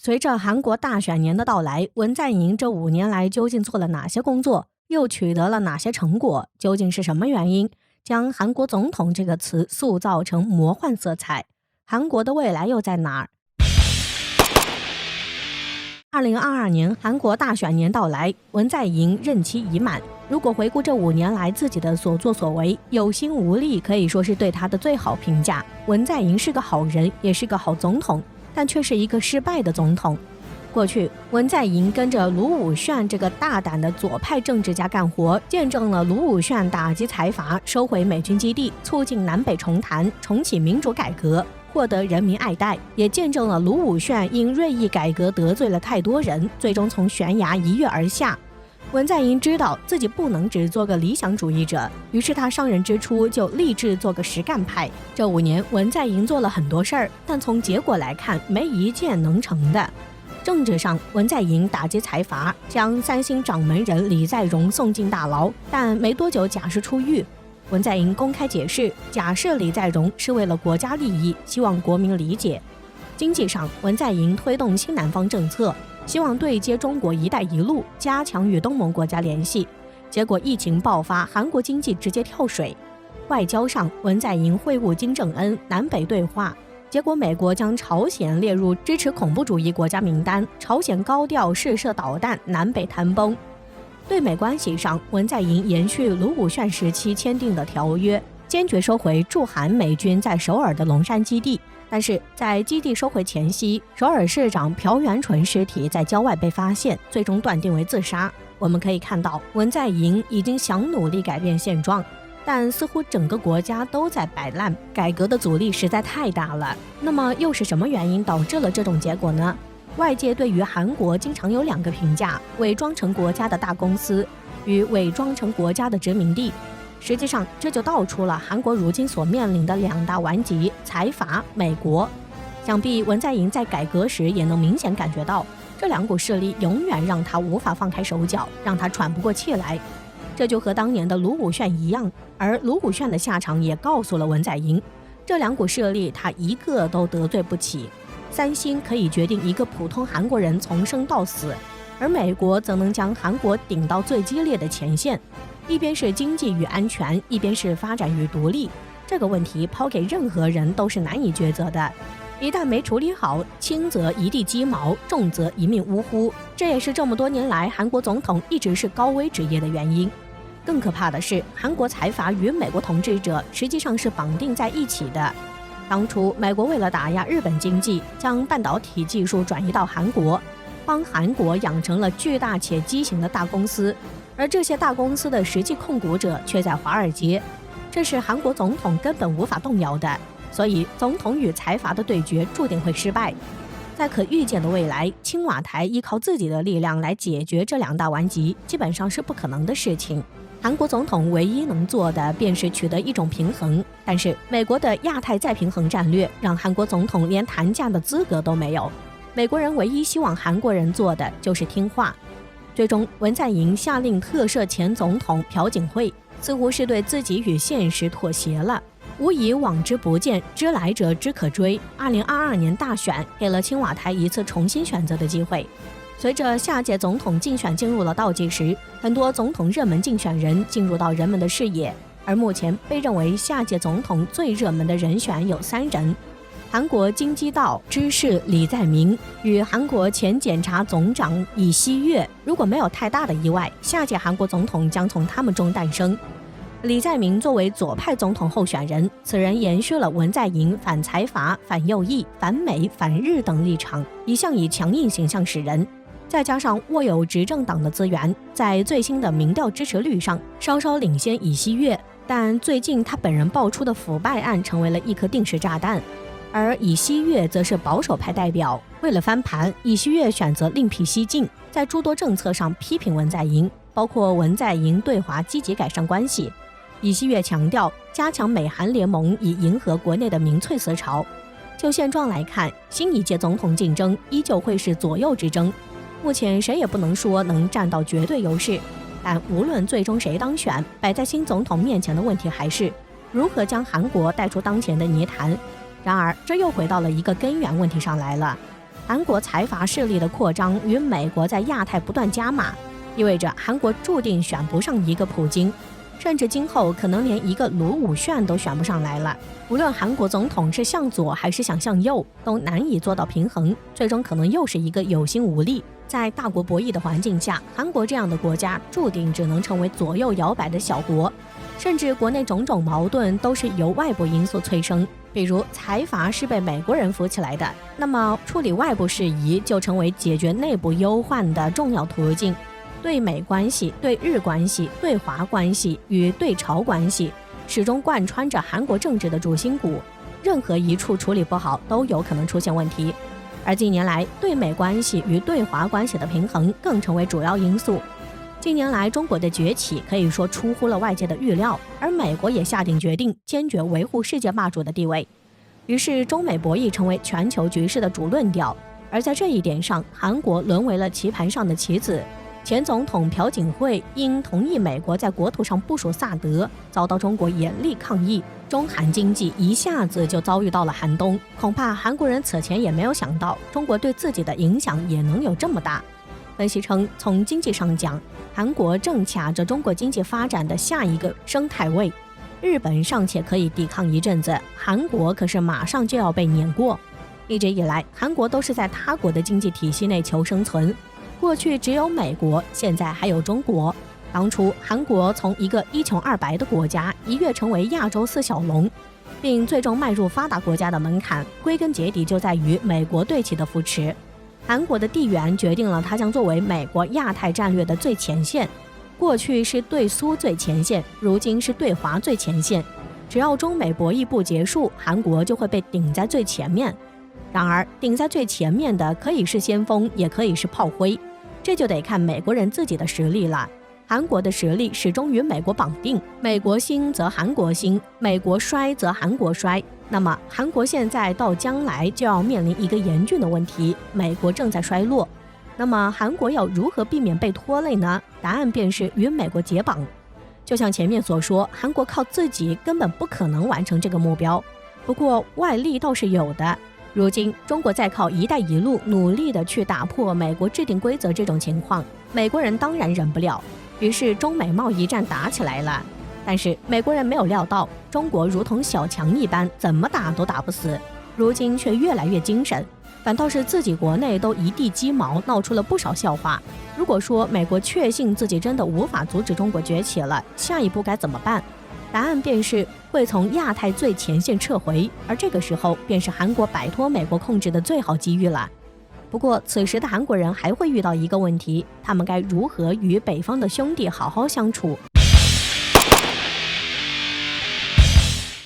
随着韩国大选年的到来，文在寅这5年来究竟做了哪些工作，又取得了哪些成果？究竟是什么原因将韩国总统这个词塑造成魔幻色彩？韩国的未来又在哪儿？2022年韩国大选年到来，文在寅任期已满。如果回顾这5年来自己的所作所为，有心无力可以说是对他的最好评价。文在寅是个好人，也是个好总统，但却是一个失败的总统。过去，文在寅跟着卢武铉这个大胆的左派政治家干活，见证了卢武铉打击财阀、收回美军基地、促进南北重谈、重启民主改革，获得人民爱戴，也见证了卢武铉因锐意改革得罪了太多人，最终从悬崖一跃而下。文在寅知道自己不能只做个理想主义者，于是他上任之初就立志做个实干派。这5年，文在寅做了很多事儿，但从结果来看，没一件能成的。政治上，文在寅打击财阀，将三星掌门人李在镕送进大牢，但没多久假释出狱。文在寅公开解释，假释李在镕是为了国家利益，希望国民理解。经济上，文在寅推动新南方政策，希望对接中国一带一路，加强与东盟国家联系。结果疫情爆发，韩国经济直接跳水。外交上，文在寅会晤金正恩，南北对话。结果美国将朝鲜列入支持恐怖主义国家名单，朝鲜高调试射导弹，南北谈崩。对美关系上，文在寅延续卢武铉时期签订的条约，坚决收回驻韩美军在首尔的龙山基地。但是在基地收回前夕，首尔市长朴元淳尸体在郊外被发现，最终断定为自杀。我们可以看到，文在寅已经想努力改变现状，但似乎整个国家都在摆烂，改革的阻力实在太大了。那么又是什么原因导致了这种结果呢？外界对于韩国经常有2个评价：伪装成国家的大公司与伪装成国家的殖民地。实际上，这就道出了韩国如今所面临的2大顽疾：财阀、美国。想必文在寅在改革时也能明显感觉到，这2股势力永远让他无法放开手脚，让他喘不过气来。这就和当年的卢武铉一样，而卢武铉的下场也告诉了文在寅，这2股势力他一个都得罪不起。三星可以决定一个普通韩国人从生到死，而美国则能将韩国顶到最激烈的前线，一边是经济与安全，一边是发展与独立。这个问题抛给任何人都是难以抉择的，一旦没处理好，轻则一地鸡毛，重则一命呜呼。这也是这么多年来韩国总统一直是高危职业的原因。更可怕的是，韩国财阀与美国统治者实际上是绑定在一起的。当初美国为了打压日本经济，将半导体技术转移到韩国，帮韩国养成了巨大且畸形的大公司，而这些大公司的实际控股者却在华尔街，这是韩国总统根本无法动摇的。所以总统与财阀的对决注定会失败。在可预见的未来，青瓦台依靠自己的力量来解决这2大顽疾，基本上是不可能的事情。韩国总统唯一能做的便是取得一种平衡，但是美国的亚太再平衡战略让韩国总统连谈价的资格都没有。美国人唯一希望韩国人做的就是听话。最终，文在寅下令特赦前总统朴槿惠，似乎是对自己与现实妥协了。无以往之不见，知来者之可追。2022年大选给了青瓦台一次重新选择的机会。随着下届总统竞选进入了倒计时，很多总统热门竞选人进入到人们的视野，而目前被认为下届总统最热门的人选有3人：韩国京畿道知事李在明与韩国前检察总长尹锡悦。如果没有太大的意外，下届韩国总统将从他们中诞生。李在明作为左派总统候选人，此人延续了文在寅反财阀、反右翼、反美、反日等立场，一向以强硬形象示人。再加上握有执政党的资源，在最新的民调支持率上稍稍领先尹锡悦，但最近他本人爆出的腐败案成为了一颗定时炸弹。而尹锡悦则是保守派代表，为了翻盘，尹锡悦选择另辟蹊径，在诸多政策上批评文在寅，包括文在寅对华积极改善关系。尹锡悦强调加强美韩联盟，以迎合国内的民粹思潮。就现状来看，新一届总统竞争依旧会是左右之争。目前谁也不能说能占到绝对优势，但无论最终谁当选，摆在新总统面前的问题还是如何将韩国带出当前的泥潭。然而，这又回到了一个根源问题上来了。韩国财阀势力的扩张与美国在亚太不断加码，意味着韩国注定选不上一个普京，甚至今后可能连一个卢武铉都选不上来了。无论韩国总统是向左还是想向右，都难以做到平衡，最终可能又是一个有心无力。在大国博弈的环境下，韩国这样的国家注定只能成为左右摇摆的小国，甚至国内种种矛盾都是由外部因素催生。比如财阀是被美国人扶起来的，那么处理外部事宜就成为解决内部忧患的重要途径。对美关系、对日关系、对华关系与对朝关系始终贯穿着韩国政治的主心骨，任何一处处理不好都有可能出现问题。而近年来，对美关系与对华关系的平衡更成为主要因素。近年来，中国的崛起可以说出乎了外界的预料，而美国也下定决定坚决维护世界霸主的地位。于是，中美博弈成为全球局势的主论调。而在这一点上，韩国沦为了棋盘上的棋子。前总统朴槿惠因同意美国在国土上部署萨德，遭到中国严厉抗议，中韩经济一下子就遭遇到了寒冬。恐怕韩国人此前也没有想到，中国对自己的影响也能有这么大。分析称，从经济上讲，韩国正卡着中国经济发展的下一个生态位。日本尚且可以抵抗一阵子，韩国可是马上就要被碾过。一直以来，韩国都是在他国的经济体系内求生存。过去只有美国，现在还有中国。当初韩国从一个一穷二白的国家一跃成为亚洲四小龙，并最终迈入发达国家的门槛，归根结底就在于美国对其的扶持。韩国的地缘决定了它将作为美国亚太战略的最前线。过去是对苏最前线，如今是对华最前线。只要中美博弈不结束，韩国就会被顶在最前面。然而，顶在最前面的可以是先锋，也可以是炮灰，这就得看美国人自己的实力了。韩国的实力始终与美国绑定，美国兴则韩国兴，美国衰则韩国衰。那么，韩国现在到将来就要面临一个严峻的问题：美国正在衰落。那么，韩国要如何避免被拖累呢？答案便是与美国结绑。就像前面所说，韩国靠自己根本不可能完成这个目标。不过，外力倒是有的。如今，中国在靠“一带一路”努力地去打破美国制定规则这种情况，美国人当然忍不了，于是中美贸易战打起来了。但是美国人没有料到，中国如同小强一般，怎么打都打不死，如今却越来越精神，反倒是自己国内都一地鸡毛，闹出了不少笑话。如果说美国确信自己真的无法阻止中国崛起了，下一步该怎么办？答案便是会从亚太最前线撤回，而这个时候便是韩国摆脱美国控制的最好机遇了。不过，此时的韩国人还会遇到一个问题，他们该如何与北方的兄弟好好相处？